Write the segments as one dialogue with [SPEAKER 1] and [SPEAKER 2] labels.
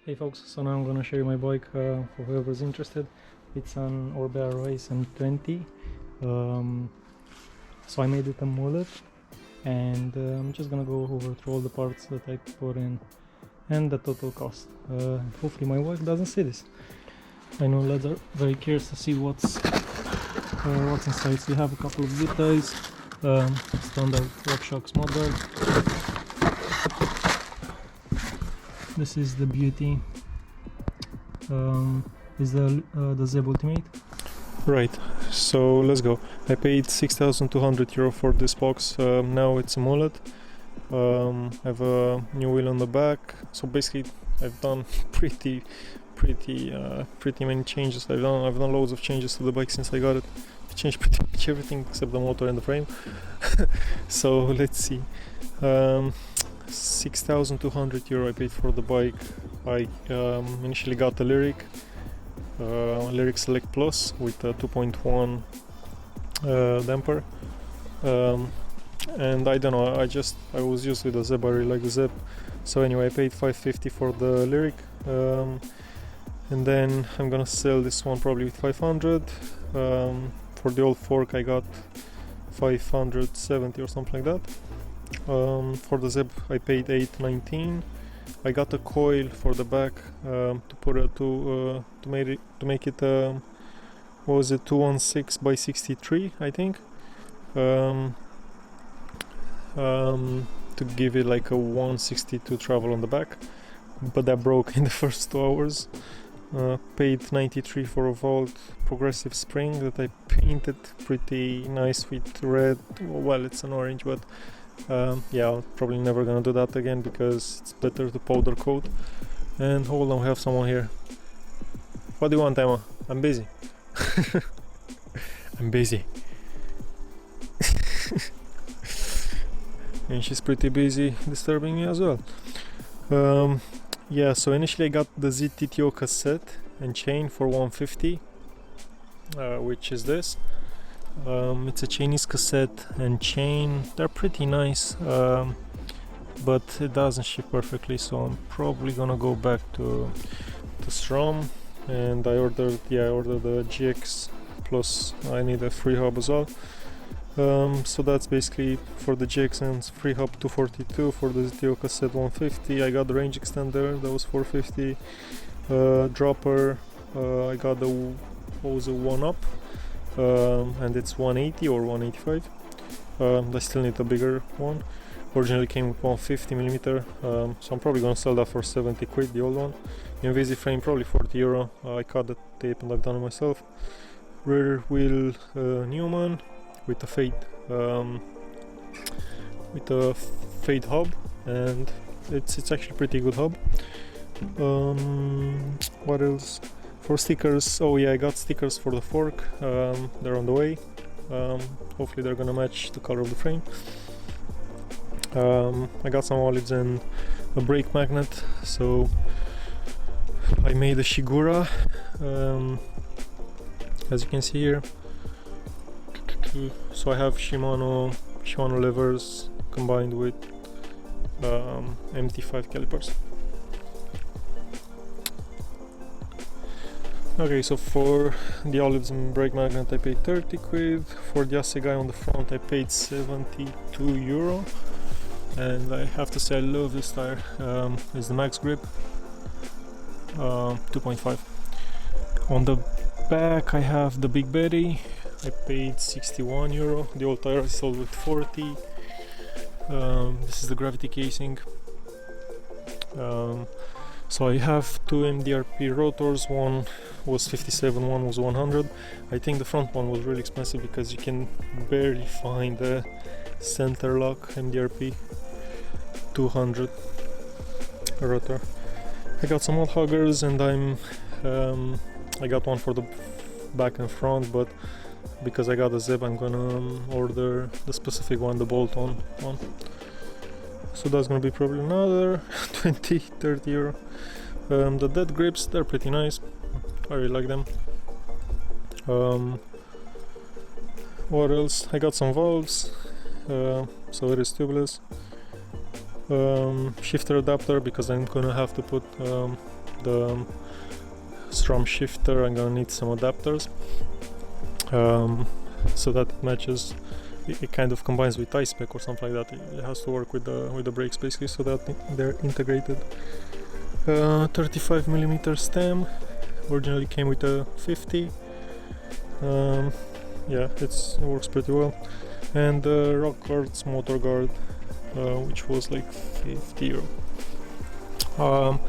[SPEAKER 1] Hey folks, so now I'm gonna show you my bike for whoever's interested. It's an Orbea Rise M20. So I made it a mullet, and I'm just gonna go over through all the parts that I put in and the total cost. Hopefully my wife doesn't see this. I know lads are very curious to see what's inside. So you have a couple of zip ties, standard RockShox mudguard. This is the beauty. Is the ZEB Ultimate.
[SPEAKER 2] Right, so let's go. I paid 6,200 euro for this box. Now it's a mullet. I have a new wheel on the back. So basically, I've done pretty many changes. I've done loads of changes to the bike since I got it. I've changed pretty much everything except the motor and the frame. So let's see. 6,200 euro I paid for the bike. I initially got the Lyric Select Plus with a 2.1 damper, and I don't know, I was used with the ZEB. I really like the ZEB. So anyway, I paid 550 for the Lyric, and then I'm gonna sell this one probably with 500. For the old fork I got 570 or something like that. For the ZEB I paid 819. I got a coil for the back to make it what was it, 216 by 63 I think, to give it like a 162 travel on the back, but that broke in the first 2 hours. Paid 93 for a Vault progressive spring that I painted pretty nice with red. Well, it's an orange, but yeah, I'm probably never gonna do that again because it's better to powder coat. And hold on, we have someone here. What do you want, Emma? I'm busy. I'm busy. And she's pretty busy disturbing me as well. Yeah, so initially I got the ZTTO cassette and chain for 150, which is this. It's a Chinese cassette and chain. They're pretty nice, but it doesn't ship perfectly, so I'm probably gonna go back to SRAM. And I ordered the GX plus I need a free hub as well. So that's basically for the GX and free hub 242. For the ZTO cassette 150. I got the range extender, that was 450. Dropper, I got the one up. And it's 180 or 185. I still need a bigger one. Originally came with 150mm, so I'm probably gonna sell that for 70 quid, the old one. Invisi frame probably 40 euro. I cut the tape and I've done it myself. Rear wheel Newman with a fade hub, and it's actually pretty good hub. What else? For stickers, oh yeah, I got stickers for the fork. They're on the way. Hopefully they're gonna match the color of the frame. I got some olives and a brake magnet. So I made a Shigura, as you can see here. So I have Shimano levers combined with MT5 calipers. Okay, so for the olives and brake magnet I paid 30 quid. For the Assegai on the front I paid 72 euro. And I have to say I love this tire. It's the Max Grip 2.5. On the back I have the Big Betty. I paid 61 euro. The old tire I sold with 40. This is the gravity casing. So I have two MDRP rotors, one was 57, one was 100. I think the front one was really expensive because you can barely find the center lock MDRP 200 rotor. I got some old huggers, and I got one for the back and front, but because I got a ZEB I'm gonna order the specific one, the bolt-on one. So that's gonna be probably another 20-30 euro. The dead grips, they're pretty nice. I really like them. What else? I got some valves. So it is tubeless. Shifter adapter because I'm gonna have to put the strum shifter, I'm gonna need some adapters, so that it matches. It kind of combines with iSpec or something like that. It has to work with the brakes basically, so that they're integrated. 35mm stem. Originally came with a 50. Yeah, it works pretty well. And rock guards, motor guard, which was like 50 euro.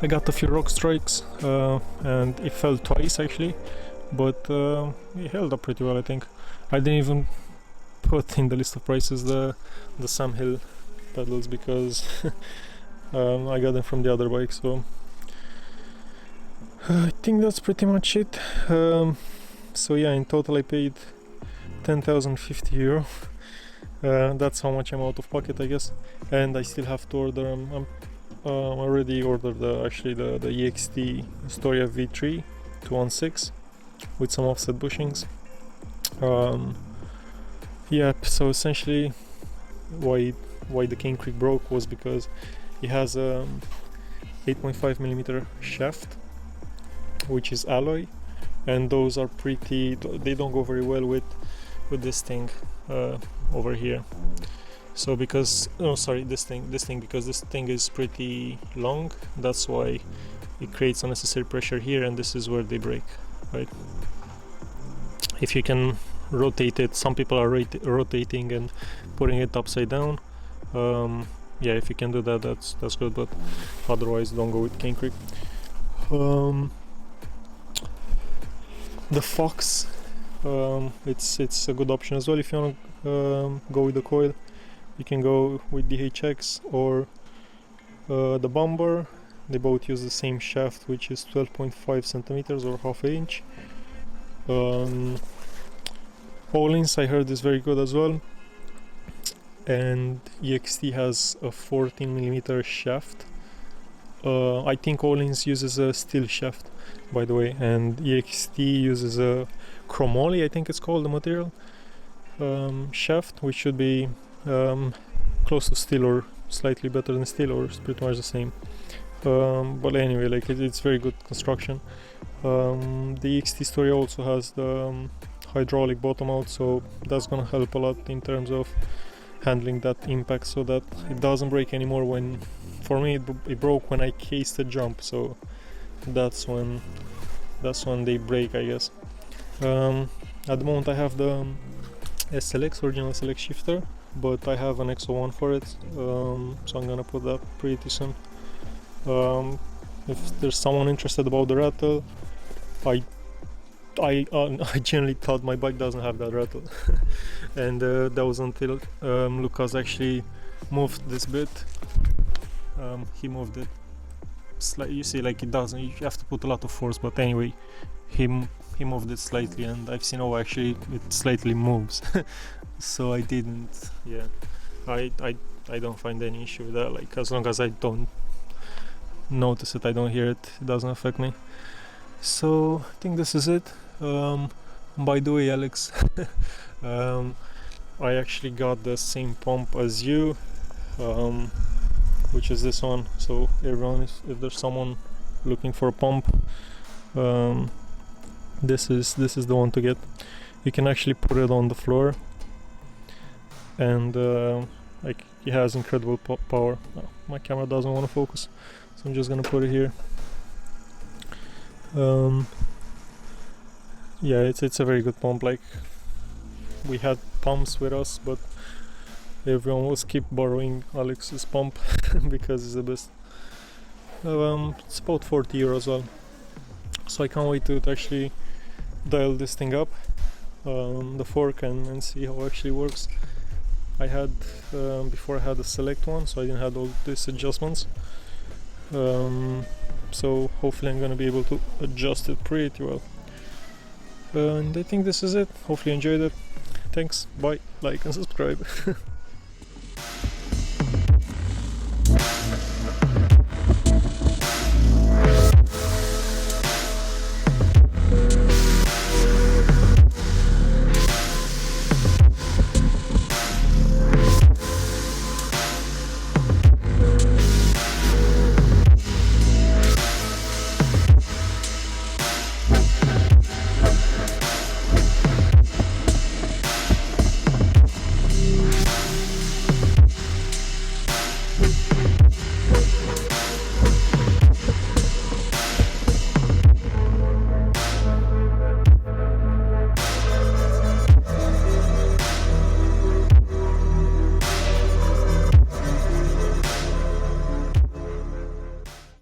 [SPEAKER 2] I got a few rock strikes, and it fell twice actually, but it held up pretty well, I think. I didn't even put in the list of prices the Sam Hill pedals, because I got them from the other bike. So I think that's pretty much it. So yeah, in total I paid 10,050 euro. That's how much I'm out of pocket, I guess, and I still have to order. I already ordered the EXT Storia V3 216 with some offset bushings. Yep, so essentially why the Cane Creek broke was because it has a 8.5mm shaft, which is alloy, and those are they don't go very well with this thing over here. So because this thing because this thing is pretty long, that's why it creates unnecessary pressure here, and this is where they break, right? If you can rotate it, some people are rotating and putting it upside down. Yeah, if you can do that, that's good, but otherwise don't go with Cane Creek. The Fox, it's a good option as well. If you want to go with the coil, you can go with the HX or the Bomber. They both use the same shaft, which is 12.5 centimeters or half an inch. Öhlins, I heard, is very good as well, and EXT has a 14mm shaft. I think Öhlins uses a steel shaft, by the way, and EXT uses a chromoly, I think it's called, the material, shaft, which should be close to steel or slightly better than steel, or pretty much the same. But anyway, like it's very good construction. The EXT Storia also has the hydraulic bottom out, so that's gonna help a lot in terms of handling that impact, so that it doesn't break anymore. When for me it broke when I cased the jump, so that's when they break, I guess. At the moment I have the original SLX shifter, but I have an XO1 for it, so I'm gonna put that pretty soon. If there's someone interested about the rattle, I genuinely thought my bike doesn't have that rattle, and that was until Lucas actually moved this bit. He moved it slightly. You see, like it doesn't. You have to put a lot of force, but anyway, he moved it slightly, and I've seen actually it slightly moves. So I didn't. Yeah, I don't find any issue with that. Like as long as I don't notice it, I don't hear it, it doesn't affect me. So I think this is it. By the way, Alex, I actually got the same pump as you, which is this one. So everyone, if there's someone looking for a pump, this is the one to get. You can actually put it on the floor, and like it has incredible power. Oh, my camera doesn't want to focus, so I'm just gonna put it here. Yeah, it's a very good pump. Like we had pumps with us, but everyone was keep borrowing Alex's pump because it's the best. It's about 40 euros as well, so I can't wait to actually dial this thing up, the fork, and see how it actually works. I had before I had a select one, so I didn't have all these adjustments. So hopefully I'm gonna be able to adjust it pretty well. And I think this is it. Hopefully you enjoyed it. Thanks, bye, like and subscribe.